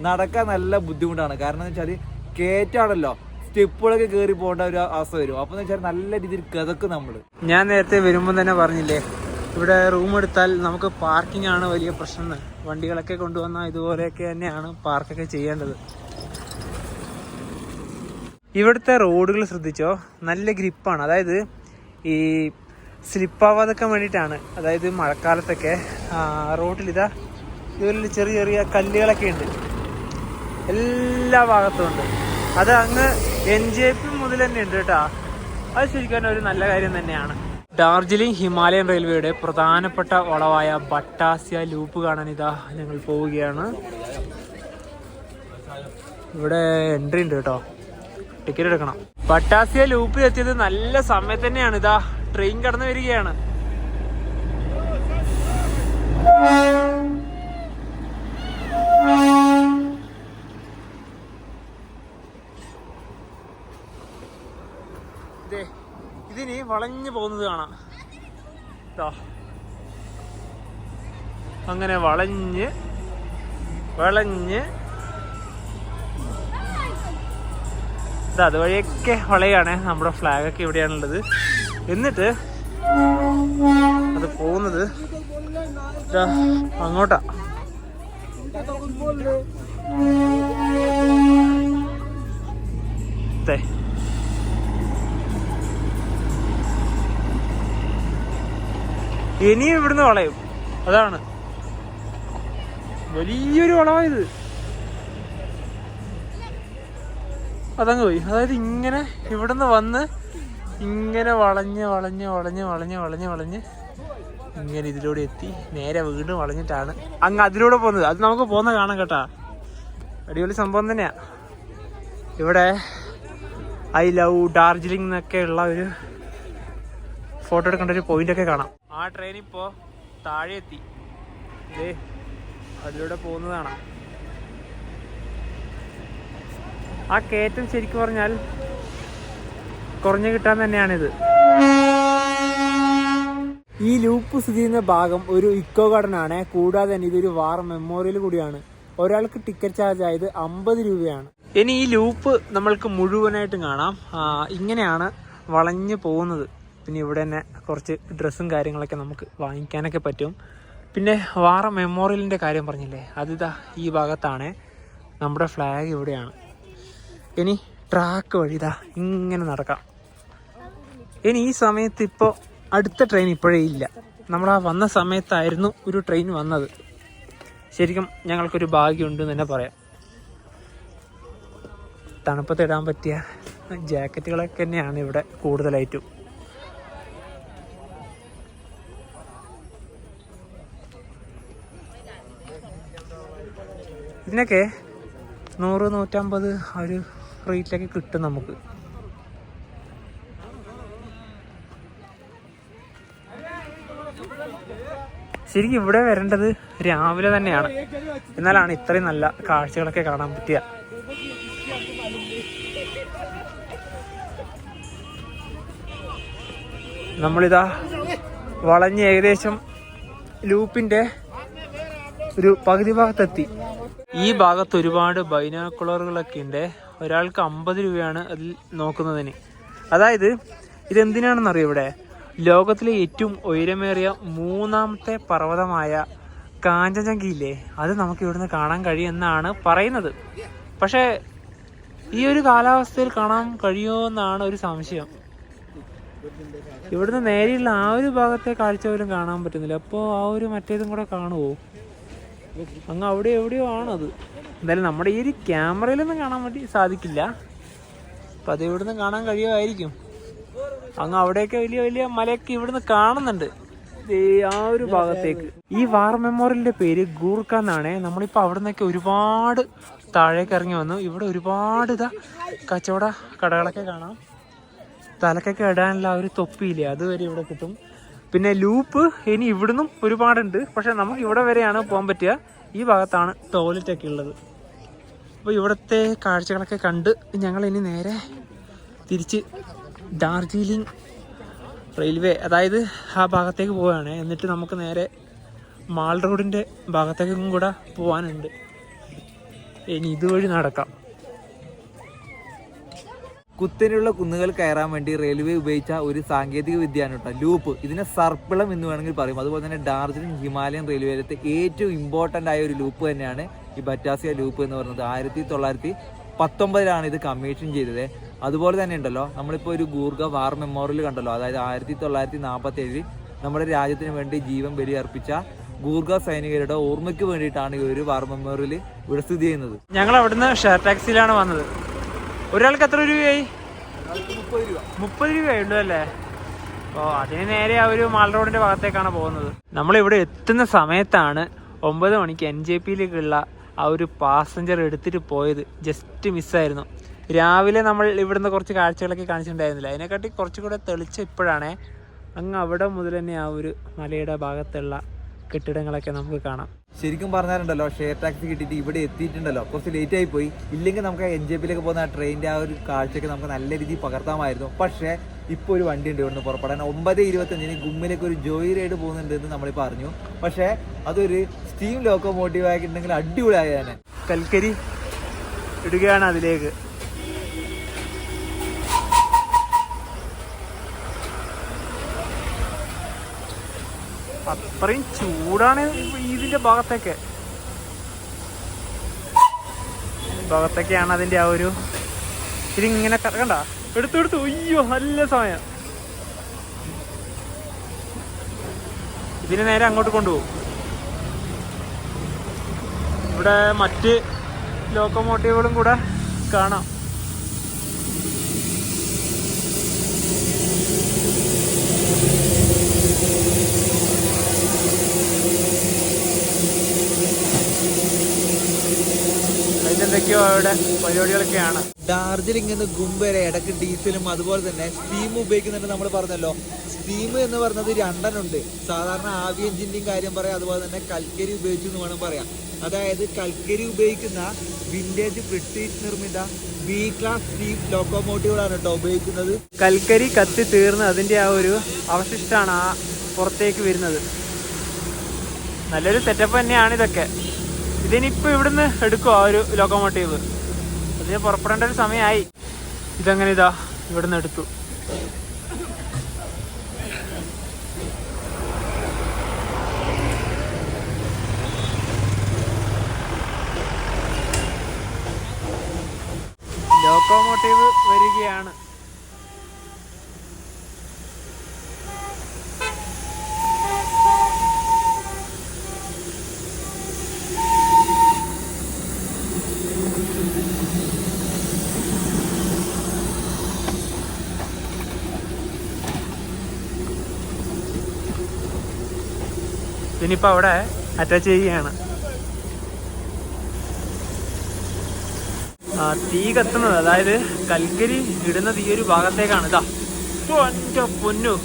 നടക്കാൻ നല്ല ബുദ്ധിമുട്ടാണ്. കാരണം എന്ന് വെച്ചാൽ കയറ്റാണല്ലോ, സ്റ്റെപ്പുകളൊക്കെ കയറി പോകേണ്ട ഒരു അവസ്ഥ വരും. അപ്പോൾ എന്ന് വെച്ചാൽ നല്ല രീതിയിൽ കിതക്കും നമ്മൾ. ഞാൻ നേരത്തെ വരുമ്പോൾ തന്നെ പറഞ്ഞില്ലേ, ഇവിടെ റൂം എടുത്താൽ നമുക്ക് പാർക്കിംഗ് ആണ് വലിയ പ്രശ്നം. വണ്ടികളൊക്കെ കൊണ്ടുവന്നാൽ ഇതുപോലെയൊക്കെ തന്നെയാണ് പാർക്കൊക്കെ ചെയ്യേണ്ടത്. ഇവിടുത്തെ റോഡുകൾ ശ്രദ്ധിച്ചോ, നല്ല ഗ്രിപ്പാണ്. അതായത് ഈ സ്ലിപ്പാവാതൊക്കെ വേണ്ടിയിട്ടാണ്. അതായത് മഴക്കാലത്തൊക്കെ റോഡിൽ ഇതുപോലെ ചെറിയ ചെറിയ കല്ലുകളൊക്കെ ഉണ്ട്. എല്ലാ ഭാഗത്തും ഉണ്ട്. അത് അങ്ങ് NJP മുതൽ തന്നെ ഉണ്ട് കേട്ടോ. അത് ശരിക്കും ഒരു നല്ല കാര്യം തന്നെയാണ്. ഡാർജിലിംഗ് ഹിമാലയൻ റെയിൽവേയുടെ പ്രധാനപ്പെട്ട വളവായ ബട്ടാസ്യ ലൂപ്പ് കാണാൻ ഇതാ ഞങ്ങൾ പോവുകയാണ്. ഇവിടെ എൻട്രി ഉണ്ട് കേട്ടോ, ടിക്കറ്റ് എടുക്കണം. ബട്ടാസ്യ ലൂപ്പിൽ എത്തിയത് നല്ല സമയത്ത് തന്നെയാണ്. ഇതാ ട്രെയിൻ കടന്നു വരികയാണ്. ഇതിനി വളഞ്ഞു പോകുന്നത് കാണാം. അങ്ങനെ വളഞ്ഞ് അതുവഴിയൊക്കെ വളയാണ്. നമ്മുടെ ഫ്ലാഗൊക്കെ ഇവിടെയാണുള്ളത്. എന്നിട്ട് അത് പോകുന്നത് അങ്ങോട്ടാ. ഇനിയും ഇവിടുന്ന് വളയും. അതാണ് വലിയൊരു വളവായത്. അതങ്ങ് പോയി. അതായത് ഇങ്ങനെ ഇവിടുന്ന് വന്ന് ഇങ്ങനെ വളഞ്ഞ് ഇങ്ങനെ ഇതിലൂടെ എത്തി നേരെ വീണ്ടും വളഞ്ഞിട്ടാണ് അങ്ങ് അതിലൂടെ പോകുന്നത്. അത് നമുക്ക് പോകുന്ന കാണാം കേട്ടാ. അടിപൊളി സംഭവം തന്നെയാ. ഇവിടെ ഐ ലവ് ഡാർജിലിംഗ് എന്നൊക്കെ ഉള്ള ഒരു ഫോട്ടോ എടുക്കേണ്ട ഒരു പോയിന്റൊക്കെ കാണാം. ആ ട്രെയിൻ ഇപ്പോൾ താഴെ എത്തി. അതിലൂടെ പോകുന്നതാണ്. ആ കയറ്റം ശരിക്കും പറഞ്ഞാൽ കുറഞ്ഞു കിട്ടാൻ തന്നെയാണിത്. ഈ ലൂപ്പ് സ്ഥിതി ചെയ്യുന്ന ഭാഗം ഒരു ഇക്കോ ഗാർഡൻ ആണ്. കൂടാതെ തന്നെ ഇതൊരു വാർ മെമ്മോറിയൽ കൂടിയാണ്. ഒരാൾക്ക് ടിക്കറ്റ് ചാർജ് ആയത് 50 രൂപയാണ്. ഇനി ഈ ലൂപ്പ് നമ്മൾക്ക് മുഴുവനായിട്ടും കാണാം. ഇങ്ങനെയാണ് വളഞ്ഞു പോകുന്നത്. പിന്നെ ഇവിടെ തന്നെ കുറച്ച് ഡ്രസ്സും കാര്യങ്ങളൊക്കെ നമുക്ക് വാങ്ങിക്കാനൊക്കെ പറ്റും. പിന്നെ വാർ മെമ്മോറിയലിൻ്റെ കാര്യം പറഞ്ഞില്ലേ, അതിതാ ഈ ഭാഗത്താണ്. നമ്മുടെ ഫ്ലാഗ് ഇവിടെയാണ്. ഇനി ട്രാക്ക് വഴി ഇതാ ഇങ്ങനെ നടക്കാം. ഇനി ഈ സമയത്ത് ഇപ്പോൾ അടുത്ത ട്രെയിൻ ഇപ്പോഴേ ഇല്ല. നമ്മൾ ആ വന്ന സമയത്തായിരുന്നു ഒരു ട്രെയിൻ വന്നത്. ശരിക്കും ഞങ്ങൾക്കൊരു ഭാഗ്യമുണ്ട് എന്ന് തന്നെ പറയാം. തണുപ്പത്ത് ഇടാൻ പറ്റിയ ജാക്കറ്റുകളൊക്കെ തന്നെയാണ് ഇവിടെ കൂടുതലായിട്ടും. ഇതിനൊക്കെ 100-150 ആ ഒരു റേറ്റിലൊക്കെ കിട്ടും നമുക്ക്. ശരിക്കും ഇവിടെ വരേണ്ടത് രാവിലെ തന്നെയാണ്. എന്നാലാണ് ഇത്രയും നല്ല കാഴ്ചകളൊക്കെ കാണാൻ പറ്റുക. നമ്മളിതാ വളഞ്ഞ് ഏകദേശം ലൂപ്പിന്റെ ഒരു പകുതി ഭാഗത്തെത്തി. ഈ ഭാഗത്ത് ഒരുപാട് ബൈനോക്കുലറുകളൊക്കെ ഉണ്ട്. ഒരാൾക്ക് 50 രൂപയാണ് അതിൽ നോക്കുന്നതിന്. അതായത് ഇതെന്തിനാണെന്നറിയോ, ഇവിടെ ലോകത്തിലെ ഏറ്റവും ഉയരമേറിയ 3ാമത്തെ പർവ്വതമായ കാഞ്ചൻജംഗയില്ലേ, അത് നമുക്ക് ഇവിടുന്ന് കാണാൻ കഴിയുമെന്നാണ് പറയുന്നത്. പക്ഷേ ഈ ഒരു കാലാവസ്ഥയിൽ കാണാൻ കഴിയുമെന്നാണ് ഒരു സംശയം. ഇവിടുന്ന് നേരെയുള്ള ആ ഒരു ഭാഗത്തെ കാഴ്ച പോലും കാണാൻ പറ്റുന്നില്ല. അപ്പോൾ ആ ഒരു മറ്റേതും കൂടെ കാണുമോ? അങ്ങ് അവിടെ എവിടെയോ ആണത്. എന്തായാലും നമ്മുടെ ഈ ഒരു ക്യാമറയിലൊന്നും കാണാൻ വേണ്ടി സാധിക്കില്ല. അപ്പം അത് ഇവിടുന്ന് കാണാൻ കഴിയുമായിരിക്കും. അങ്ങ് അവിടെയൊക്കെ വലിയ വലിയ മലയൊക്കെ ഇവിടുന്ന് കാണുന്നുണ്ട്, ആ ഒരു ഭാഗത്തേക്ക്. ഈ വാർ മെമ്മോറിയലിന്റെ പേര് ഗൂർഖ എന്നാണ്. നമ്മളിപ്പോൾ അവിടെ നിന്നൊക്കെ ഒരുപാട് താഴേക്ക് ഇറങ്ങി വന്നു. ഇവിടെ ഒരുപാട് കച്ചവട കടകളൊക്കെ കാണാം. തലക്കൊക്കെ ഇടാനുള്ള ഒരു തൊപ്പിയില്ലേ, അതുവരെ ഇവിടെ കിട്ടും. പിന്നെ ലൂപ്പ് ഇനി ഇവിടുന്നും ഒരുപാടുണ്ട്. പക്ഷെ നമുക്ക് ഇവിടെ വരെയാണ് പോകാൻ പറ്റുക. ഈ ഭാഗത്താണ് ടോയ്ലറ്റൊക്കെ ഉള്ളത്. അപ്പോൾ ഇവിടുത്തെ കാഴ്ചകളൊക്കെ കണ്ട് ഞങ്ങൾ ഇനി നേരെ തിരിച്ച് ഡാർജിലിംഗ് റെയിൽവേ, അതായത് ആ ഭാഗത്തേക്ക് പോവുകയാണ്. എന്നിട്ട് നമുക്ക് നേരെ മാൾ റോഡിൻ്റെ ഭാഗത്തേക്കും കൂടെ പോകാനുണ്ട്. ഇനി ഇതുവഴി നടക്കാം. കുത്തനെയുള്ള കുന്നുകൾ കയറാൻ വേണ്ടി റെയിൽവേ ഉപയോഗിച്ച ഒരു സാങ്കേതിക വിദ്യയാണ് കേട്ടോ ലൂപ്പ്. ഇതിനെ സർപ്പിളം എന്ന് വേണമെങ്കിൽ പറയും. അതുപോലെ തന്നെ ഡാർജിലിംഗ് ഹിമാലയൻ റെയിൽവേയിലത്തെ ഏറ്റവും ഇമ്പോർട്ടൻ്റ് ആയ ഒരു ലൂപ്പ് തന്നെയാണ് ഈ ബറ്റാസിയ ലൂപ്പ് എന്ന് പറയുന്നത്. 1919 ഇത് കമ്മീഷൻ ചെയ്തത്. അതുപോലെ തന്നെ ഉണ്ടല്ലോ, നമ്മളിപ്പോൾ ഒരു ഗൂർഖ വാർ മെമ്മോറിയൽ കണ്ടല്ലോ, അതായത് 1947 നമ്മുടെ രാജ്യത്തിന് വേണ്ടി ജീവൻ ബലിയർപ്പിച്ച ഗൂർഖ സൈനികരുടെ ഓർമ്മയ്ക്ക് വേണ്ടിയിട്ടാണ് ഈ ഒരു വാർ മെമ്മോറിയൽ ഇവിടെ സ്ഥിതി ചെയ്യുന്നത്. ഞങ്ങൾ അവിടുന്ന് ഷെയർ ടാക്സിയിലാണ് വന്നത്. ഒരാൾക്ക് എത്ര രൂപയായി? 30 രൂപയുള്ളൂ അല്ലേ? അപ്പോൾ അതിന് നേരെ ആ ഒരു മാൾ റോഡിൻ്റെ ഭാഗത്തേക്കാണ് പോകുന്നത്. നമ്മളിവിടെ എത്തുന്ന സമയത്താണ് 9 മണിക്ക് NJPയിലേക്കുള്ള ആ ഒരു പാസഞ്ചർ എടുത്തിട്ട് പോയത്. ജസ്റ്റ് മിസ്സായിരുന്നു. രാവിലെ നമ്മൾ ഇവിടുന്ന് കുറച്ച് കാഴ്ചകളൊക്കെ കാണിച്ചിട്ടുണ്ടായിരുന്നില്ല. അതിനെക്കാട്ടി കുറച്ചുകൂടെ തെളിച്ച് ഇപ്പോഴാണ്. അങ്ങ് അവിടെ മുതൽ തന്നെ ആ ഒരു മലയുടെ ഭാഗത്തുള്ള കെട്ടിടങ്ങളൊക്കെ നമുക്ക് കാണാം. ശരിക്കും പറഞ്ഞാലുണ്ടല്ലോ, ഷെയർ ടാക്സി കിട്ടിയിട്ട് ഇവിടെ എത്തിയിട്ടുണ്ടല്ലോ കുറച്ച് ലേറ്റ് ആയി പോയി. ഇല്ലെങ്കിൽ നമുക്ക് NJPയിലേക്ക് പോകുന്ന ആ ട്രെയിനിൻ്റെ ആ ഒരു കാഴ്ചയൊക്കെ നമുക്ക് നല്ല രീതിയിൽ പകർത്താമായിരുന്നു. പക്ഷേ ഇപ്പോൾ ഒരു വണ്ടി ഉണ്ട് ഇവിടുന്ന് പുറപ്പെടാൻ. 9:25 ഗുമ്മിലേക്ക് ഒരു ജോയ് റൈഡ് പോകുന്നുണ്ട് എന്ന് നമ്മളിപ്പോൾ അറിഞ്ഞു. പക്ഷേ അതൊരു സ്റ്റീം ലോക്കോമോട്ടീവ് ആയിട്ടുണ്ടെങ്കിൽ അടിപൊളിയായതാണ്. കൽക്കരി ഇടുകയാണ് അതിലേക്ക്. അത്രയും ചൂടാണ് ഇതിന്റെ ഭാഗത്തൊക്കെയാണ് അതിന്റെ ആ ഒരു ഇതിങ്ങനെ കണ്ട എടുത്തു. അയ്യോ നല്ല സമയം. ഇതിന് നേരെ അങ്ങോട്ട് കൊണ്ടുപോകും. ഇവിടെ മറ്റ് ലോക്കോമോട്ടീവുകളും കൂടെ കാണാം. അതിലെന്തൊക്കെയോ അവിടെ പരിപാടികളൊക്കെയാണ്. ഡാർജിലിംഗ് നിന്ന് ഗുംബ വരെ ഇടയ്ക്ക് ഡീസലും അതുപോലെ തന്നെ സ്റ്റീം ഉപയോഗിക്കുന്നുണ്ട്. നമ്മൾ പറഞ്ഞല്ലോ, സ്റ്റീം എന്ന് പറയുന്നത് 2 ഉണ്ട്. സാധാരണ ആവി എഞ്ചിൻ്റെയും കാര്യം പറയാം, അതുപോലെ തന്നെ കൽക്കരി ഉപയോഗിച്ചു എന്ന് വേണം പറയാം. അതായത് കൽക്കരി ഉപയോഗിക്കുന്ന വിന്റേജ് ബ്രിട്ടീഷ് നിർമ്മിത B ക്ലാസ് സ്റ്റീം ലോക്കോമോട്ടീവുകളാണ് കേട്ടോ ഉപയോഗിക്കുന്നത്. കൽക്കരി കത്തി തീർന്ന് അതിൻ്റെ ആ ഒരു അവശിഷ്ടമാണ് ആ പുറത്തേക്ക് വരുന്നത്. നല്ലൊരു സെറ്റപ്പ് തന്നെയാണ് ഇതൊക്കെ. ഇതിനിപ്പോൾ ഇവിടുന്ന് എടുക്കും ആ ഒരു ലോക്കോമോട്ടീവ്. അതിന് പുറപ്പെടേണ്ട ഒരു സമയമായി. ഇതങ്ങനെ ഇതാ ഇവിടുന്ന് എടുത്തു. ലോക്കോമോട്ടീവ് വരികയാണ്. ഇതിനിപ്പോൾ അവിടെ അറ്റാച്ച് ചെയ്യുകയാണ്. തീ കത്തുന്നത്, അതായത് കൽക്കരി ഇടുന്നത് ഈ ഒരു ഭാഗത്തേക്കാണ്. ഇതാ എൻ്റെ പൊന്നു,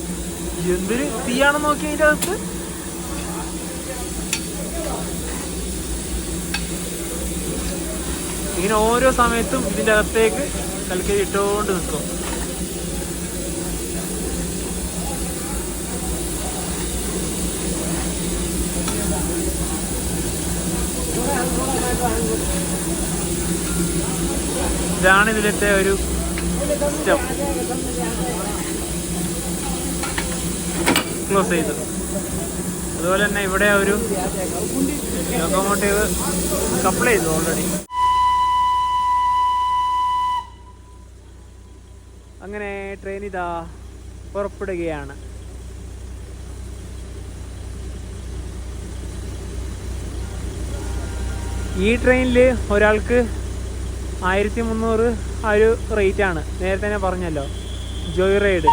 എന്തൊരു തീയാണെന്ന് നോക്കി അതിൻ്റെ അകത്ത്. ഇങ്ങനെ ഓരോ സമയത്തും ഇതിൻ്റെ അകത്തേക്ക് കൽക്കരി ഇട്ടുകൊണ്ട് നിൽക്കും. ഇതാണ് ഇതിലത്തെ ഒരു സിസ്റ്റം. ക്ലോസ് ചെയ്തു. അതുപോലെ തന്നെ ഇവിടെ ഒരു ലോക്കോമോട്ടീവ് കപ്പിൾ ചെയ്തു ഓൾറെഡി. അങ്ങനെ ട്രെയിൻ ഇതാ പുറപ്പെടുകയാണ്. ഈ ട്രെയിനിൽ ഒരാൾക്ക് 1300 ആ ഒരു റേറ്റാണ്. നേരത്തെ ഞാൻ പറഞ്ഞല്ലോ, ജോയ് റൈഡ്.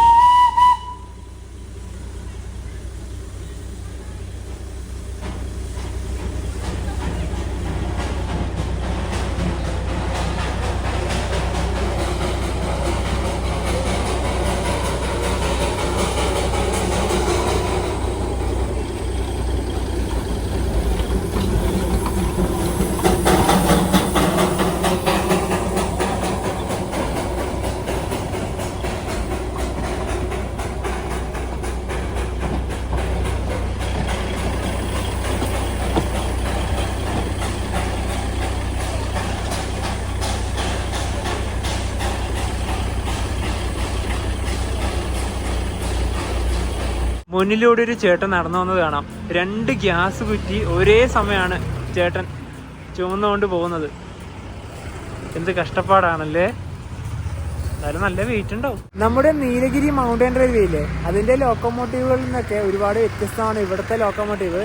മുന്നിലൂടെ ഒരു ചേട്ടൻ നടന്നു വന്നത് കാണാം. 2 ഗ്യാസ് കുറ്റി ഒരേ സമയമാണ് ചേട്ടൻ ചുമന്നുകൊണ്ട് പോകുന്നത്. എന്ത് കഷ്ടപ്പാടാണല്ലേ. എന്നാലും നല്ല വെയിറ്റ് ഉണ്ടാവും. നമ്മുടെ നീലഗിരി മൗണ്ടൻ റെയിൽവേ ഇല്ലേ, അതിൻ്റെ ലോക്കോമോട്ടീവുകളിൽ നിന്നൊക്കെ ഒരുപാട് വ്യത്യസ്തമാണ് ഇവിടുത്തെ ലോക്കോമോട്ടീവ്.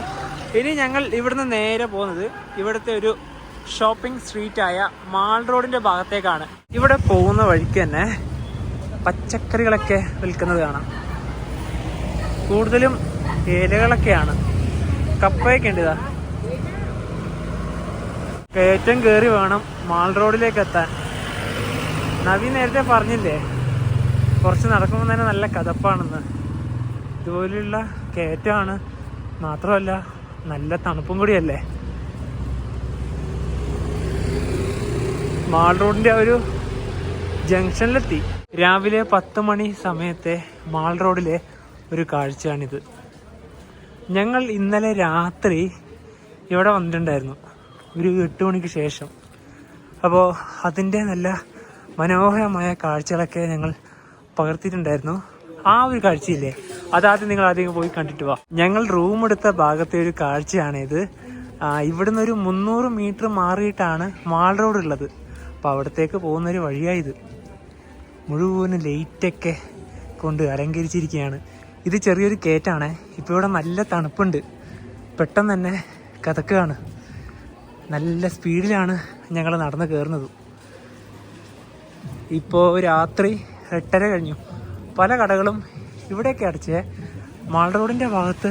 ഇനി ഞങ്ങൾ ഇവിടുന്ന് നേരെ പോകുന്നത് ഇവിടുത്തെ ഒരു ഷോപ്പിംഗ് സ്ട്രീറ്റായ മാൾ റോഡിന്റെ ഭാഗത്തേക്കാണ്. ഇവിടെ പോകുന്ന വഴിക്ക് തന്നെ പച്ചക്കറികളൊക്കെ വിൽക്കുന്നത് കാണാം. കൂടുതലും ഇലകളൊക്കെയാണ്. കപ്പയൊക്കെ ഉണ്ട്. ഇതാ കയറ്റം കയറി വേണം മാൾ റോഡിലേക്ക് എത്താൻ. നവീൻ നേരത്തെ പറഞ്ഞില്ലേ കുറച്ച് നടക്കുമ്പോൾ തന്നെ നല്ല കതപ്പാണെന്ന്. ഇതുപോലെയുള്ള കയറ്റമാണ്, മാത്രമല്ല നല്ല തണുപ്പും കൂടിയല്ലേ. മാൾ റോഡിൻ്റെ ആ ഒരു ജംഗ്ഷനിലെത്തി. രാവിലെ 10 മണി സമയത്തെ മാൾ റോഡിലെ ഒരു കാഴ്ചയാണിത്. ഞങ്ങൾ ഇന്നലെ രാത്രി ഇവിടെ വന്നിട്ടുണ്ടായിരുന്നു, ഒരു 8 മണിക്ക് ശേഷം. അപ്പോൾ അതിൻ്റെ നല്ല മനോഹരമായ കാഴ്ചകളൊക്കെ ഞങ്ങൾ പകർത്തിയിട്ടുണ്ടായിരുന്നു. ആ ഒരു കാഴ്ചയില്ലേ, അതാദ്യം നിങ്ങൾ ആദ്യം പോയി കണ്ടിട്ട് പോവാം. ഞങ്ങൾ റൂം എടുത്ത ഭാഗത്തെ ഒരു കാഴ്ചയാണിത്. ഇവിടുന്ന് ഒരു 300 മീറ്റർ മാറിയിട്ടാണ് മാൾ റോഡ് ഉള്ളത്. അപ്പോൾ അവിടത്തേക്ക് പോകുന്നൊരു വഴിയായത്. മുഴുവനും ലൈറ്റൊക്കെ കൊണ്ട് അലങ്കരിച്ചിരിക്കുകയാണ്. ഇത് ചെറിയൊരു കയറ്റാണ്. ഇപ്പോൾ ഇവിടെ നല്ല തണുപ്പുണ്ട്. പെട്ടെന്ന് തന്നെ കതക്കുകയാണ്. നല്ല സ്പീഡിലാണ് ഞങ്ങൾ നടന്ന് കയറുന്നത്. ഇപ്പോൾ രാത്രി 8:30 കഴിഞ്ഞു. പല കടകളും ഇവിടെയൊക്കെ അടച്ചേ. മാൾ റോഡിൻ്റെ ഭാഗത്ത്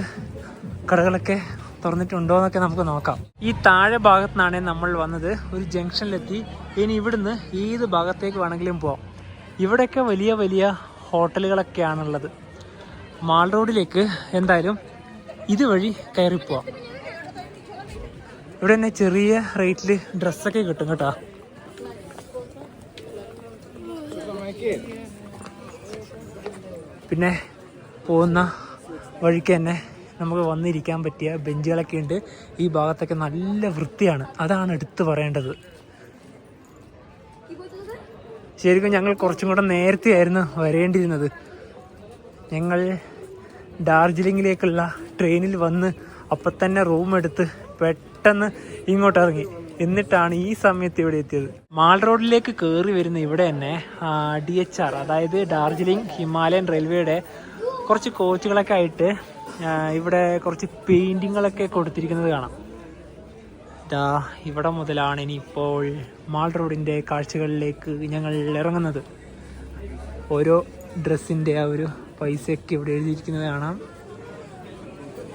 കടകളൊക്കെ തുറന്നിട്ടുണ്ടോ എന്നൊക്കെ നമുക്ക് നോക്കാം. ഈ താഴെ ഭാഗത്തു നിന്നാണ് നമ്മൾ വന്നത്. ഒരു ജംഗ്ഷനിലെത്തി. ഇനി ഇവിടുന്ന് ഏത് ഭാഗത്തേക്ക് വേണമെങ്കിലും പോവാം. ഇവിടെയൊക്കെ വലിയ വലിയ ഹോട്ടലുകളൊക്കെയാണുള്ളത്. മാൾ റോഡിലേക്ക് എന്തായാലും ഇതുവഴി കയറിപ്പോവാം. ഇവിടെ തന്നെ ചെറിയ റേറ്റിൽ ഡ്രസ്സൊക്കെ കിട്ടും കേട്ടോ. പിന്നെ പോകുന്ന വഴിക്ക് തന്നെ നമുക്ക് വന്നിരിക്കാൻ പറ്റിയ ബെഞ്ചുകളൊക്കെ ഉണ്ട്. ഈ ഭാഗത്തൊക്കെ നല്ല വൃത്തിയാണ്, അതാണ് എടുത്തു പറയേണ്ടത്. ശരിക്കും ഞങ്ങൾ കുറച്ചും കൂടെ നേരത്തെ ആയിരുന്നു വരേണ്ടിയിരുന്നത്. ഞങ്ങൾ ഡാർജിലിങ്ങിലേക്കുള്ള ട്രെയിനിൽ വന്ന് അപ്പം തന്നെ റൂം എടുത്ത് പെട്ടെന്ന് ഇങ്ങോട്ട് ഇറങ്ങി. എന്നിട്ടാണ് ഈ സമയത്ത് ഇവിടെ എത്തിയത്. മാൾ റോഡിലേക്ക് കയറി വരുന്ന ഇവിടെ തന്നെ DHR, അതായത് ഡാർജിലിംഗ് ഹിമാലയൻ റെയിൽവേയുടെ കുറച്ച് കോച്ചുകളൊക്കെ ആയിട്ട് ഇവിടെ കുറച്ച് പെയിൻറ്റിങ്ങളൊക്കെ കൊടുത്തിരിക്കുന്നത് കാണാം. ഇവിടെ മുതലാണ് ഇനിയിപ്പോൾ മാൾ റോഡിൻ്റെ കാഴ്ചകളിലേക്ക് ഞങ്ങൾ ഇറങ്ങുന്നത്. ഓരോ ഡ്രസ്സിൻ്റെ ആ ഒരു പൈസയൊക്കെ ഇവിടെ എഴുതിയിരിക്കുന്നത് കാണാം.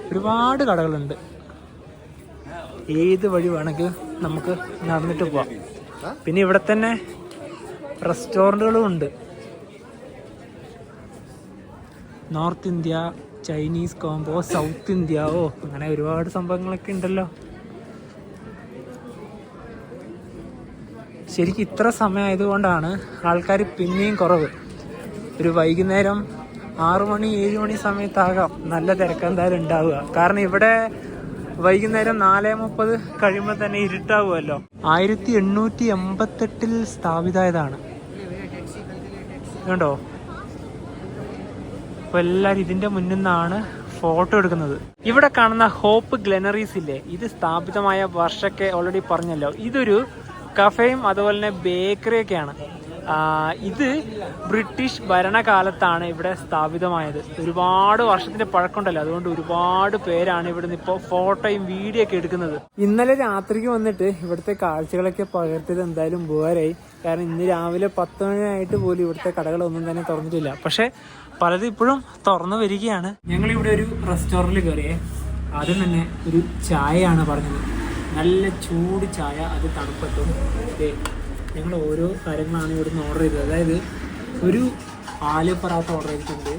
ഒരുപാട് കടകളുണ്ട്. ഏത് വഴി വേണമെങ്കിൽ നമുക്ക് നടന്നിട്ട് പോവാം. പിന്നെ ഇവിടെ തന്നെ റെസ്റ്റോറൻറ്റുകളും ഉണ്ട്. North India, Chinese combo, south India, അങ്ങനെ ഒരുപാട് സംഭവങ്ങളൊക്കെ ഉണ്ടല്ലോ. ശരിക്കും ഇത്ര സമയമായതുകൊണ്ടാണ് ആൾക്കാർ പിന്നെയും കുറവ്. ഒരു വൈകുന്നേരം 6 മണി 7 മണി സമയത്താകാം നല്ല തിരക്ക് എന്തായാലും ഉണ്ടാവുക. കാരണം ഇവിടെ വൈകുന്നേരം 4:30 കഴിയുമ്പോൾ തന്നെ ഇരുട്ടാവുമല്ലോ. 1888 സ്ഥാപിതമായതാണ്. കണ്ടോ? അപ്പോൾ എല്ലാവരും ഇതിൻ്റെ മുന്നിൽ നിന്നാണ് ഫോട്ടോ എടുക്കുന്നത്. ഇവിടെ കാണുന്ന ഹോപ്പ് ഗ്ലെനറീസ് ഇല്ലേ, ഇത് സ്ഥാപിതമായ വർഷമൊക്കെ ഓൾറെഡി പറഞ്ഞല്ലോ. ഇതൊരു കഫേയും അതുപോലെ തന്നെ ബേക്കറിയൊക്കെയാണ്. ഇത് ബ്രിട്ടീഷ് ഭരണകാലത്താണ് ഇവിടെ സ്ഥാപിതമായത്. ഒരുപാട് വർഷത്തിന്റെ പഴക്കമുണ്ടല്ലോ, അതുകൊണ്ട് ഒരുപാട് പേരാണ് ഇവിടുന്ന് ഇപ്പോൾ ഫോട്ടോയും വീഡിയോ ഒക്കെ എടുക്കുന്നത്. ഇന്നലെ രാത്രിക്ക് വന്നിട്ട് ഇവിടുത്തെ കാഴ്ചകളൊക്കെ പകർത്തിയത് എന്തായാലും ഉപകാരമായി. കാരണം ഇന്ന് രാവിലെ 10 മണിയായിട്ട് പോലും ഇവിടുത്തെ കടകളൊന്നും തന്നെ തുറന്നിട്ടില്ല. പക്ഷെ പലതും ഇപ്പോഴും തുറന്നു വരികയാണ്. ഞങ്ങളിവിടെ ഒരു റെസ്റ്റോറൻറ്റിൽ കയറിയേ. ആദ്യം തന്നെ ഒരു ചായയാണ് പറഞ്ഞത്. നല്ല ചൂട് ചായ, അത് തണുപ്പത്തും. ഞങ്ങൾ ഓരോ കാര്യങ്ങളാണ് ഇവിടുന്ന് ഓർഡർ ചെയ്തത്. അതായത് ഒരു ആലു പറാത്ത ഓർഡർ ചെയ്തിട്ടുണ്ട്,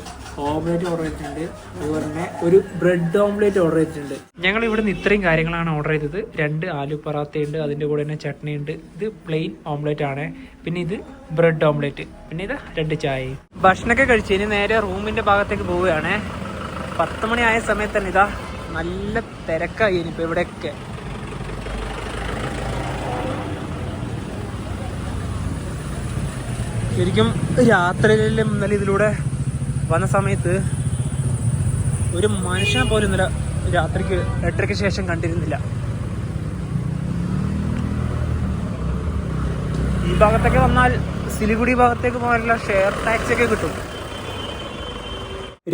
ഓംലേറ്റ് ഓർഡർ ചെയ്തിട്ടുണ്ട്, അതുപോലെ തന്നെ ഒരു ബ്രെഡ് ഓംലേറ്റ് ഓർഡർ ചെയ്തിട്ടുണ്ട്. ഞങ്ങൾ ഇവിടുന്ന് ഇത്രയും കാര്യങ്ങളാണ് ഓർഡർ ചെയ്തത്. 2 ആലു പറാത്തയുണ്ട്, അതിൻ്റെ കൂടെ തന്നെ ചട്നി ഉണ്ട്. ഇത് പ്ലെയിൻ ഓംലേറ്റ് ആണ്. പിന്നെ ഇത് ബ്രെഡ് ഓംലേറ്റ്, പിന്നെ ഇത് 2 ചായയും. ഭക്ഷണമൊക്കെ കഴിച്ച് ഇനി നേരെ റൂമിൻ്റെ ഭാഗത്തേക്ക് പോവുകയാണ്. 10 മണി ആയ സമയത്ത് തന്നെ ഇതാ നല്ല തിരക്കായി ഇനിയിപ്പോൾ ഇവിടെയൊക്കെ. ശരിക്കും രാത്രിയിലും ഇന്നലെ ഇതിലൂടെ വന്ന സമയത്ത് ഒരു മനുഷ്യനെ പോലും ഇന്നലെ രാത്രിക്ക് 8:30 ശേഷം കണ്ടിരുന്നില്ല. ഈ ഭാഗത്തൊക്കെ വന്നാൽ സിലിഗുഡി ഭാഗത്തേക്ക് പോകാനുള്ള ഷെയർ ടാക്സി ഒക്കെ കിട്ടും.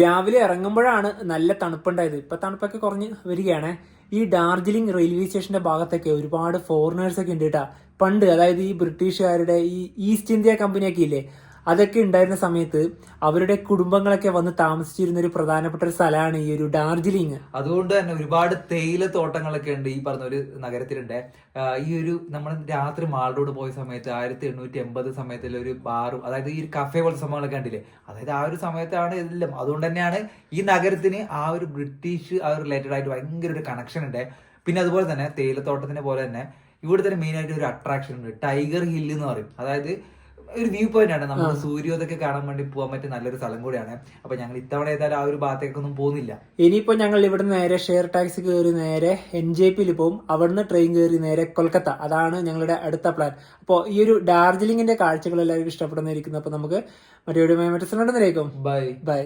രാവിലെ ഇറങ്ങുമ്പോഴാണ് നല്ല തണുപ്പുണ്ടായത്. ഇപ്പം തണുപ്പൊക്കെ കുറഞ്ഞ് വരികയാണ്. ഈ ഡാർജിലിംഗ് റെയിൽവേ സ്റ്റേഷന്റെ ഭാഗത്തൊക്കെ ഒരുപാട് ഫോറിനേഴ്സ് ഒക്കെ ഉണ്ട് കേട്ടാ. പണ്ട് അതായത് ഈ ബ്രിട്ടീഷുകാരുടെ ഈ ഈസ്റ്റ് ഇന്ത്യ കമ്പനിയൊക്കെ ഇല്ലേ, അതൊക്കെ ഉണ്ടായിരുന്ന സമയത്ത് അവരുടെ കുടുംബങ്ങളൊക്കെ വന്ന് താമസിച്ചിരുന്ന ഒരു പ്രധാനപ്പെട്ട ഒരു സ്ഥലമാണ് ഈ ഒരു ഡാർജിലിംഗ്. അതുകൊണ്ട് തന്നെ ഒരുപാട് തേയില തോട്ടങ്ങളൊക്കെ ഉണ്ട് ഈ പറഞ്ഞ ഒരു നഗരത്തിലുണ്ട്. ഈ ഒരു നമ്മൾ രാത്രി മാൾ റോഡ് പോയ സമയത്ത് 1880 സമയത്തുള്ള ഒരു ബാറും, അതായത് ഈ ഒരു കഫേ പോലത്തെ സംഭവങ്ങളൊക്കെ കണ്ടില്ലേ, അതായത് ആ ഒരു സമയത്താണ് എല്ലാം. അതുകൊണ്ട് തന്നെയാണ് ഈ നഗരത്തിന് ആ ഒരു ബ്രിട്ടീഷ് ആ ഒരു റിലേറ്റഡ് ആയിട്ട് ഭയങ്കര ഒരു കണക്ഷൻ ഉണ്ട്. പിന്നെ അതുപോലെ തന്നെ തേയിലത്തോട്ടത്തിനെ പോലെ തന്നെ ഇവിടെ തന്നെ മെയിൻ ആയിട്ട് ഒരു അട്രാക്ഷൻ ഉണ്ട്, ടൈഗർ ഹില്ല് എന്ന് പറയും. അതായത് ഒരു വ്യൂ പോയിന്റ് ആണ്, നമുക്ക് സൂര്യോദയൊക്കെ കാണാൻ വേണ്ടി പോകാൻ പറ്റിയ നല്ലൊരു സ്ഥലം കൂടിയാണ്. അപ്പൊ ഞങ്ങൾ ഇത്തവണ ഏതായാലും ആ ഒരു ഭാഗത്തേക്കൊന്നും പോകുന്നില്ല. ഇനിയിപ്പോ ഞങ്ങൾ ഇവിടെ നേരെ ഷെയർ ടാക്സി കയറി നേരെ NJPയിൽ പോകും. അവിടുന്ന് ട്രെയിൻ കയറി നേരെ കൊൽക്കത്ത. അതാണ് ഞങ്ങളുടെ അടുത്ത പ്ലാൻ. അപ്പോൾ ഈ ഒരു ഡാർജിലിംഗിന്റെ കാഴ്ചകൾ എല്ലാവർക്കും ഇഷ്ടപ്പെടുന്നതായിരിക്കുന്നു. അപ്പൊ നമുക്ക് മറ്റേ മറ്റേ സ്ഥലം ബൈ ബൈ.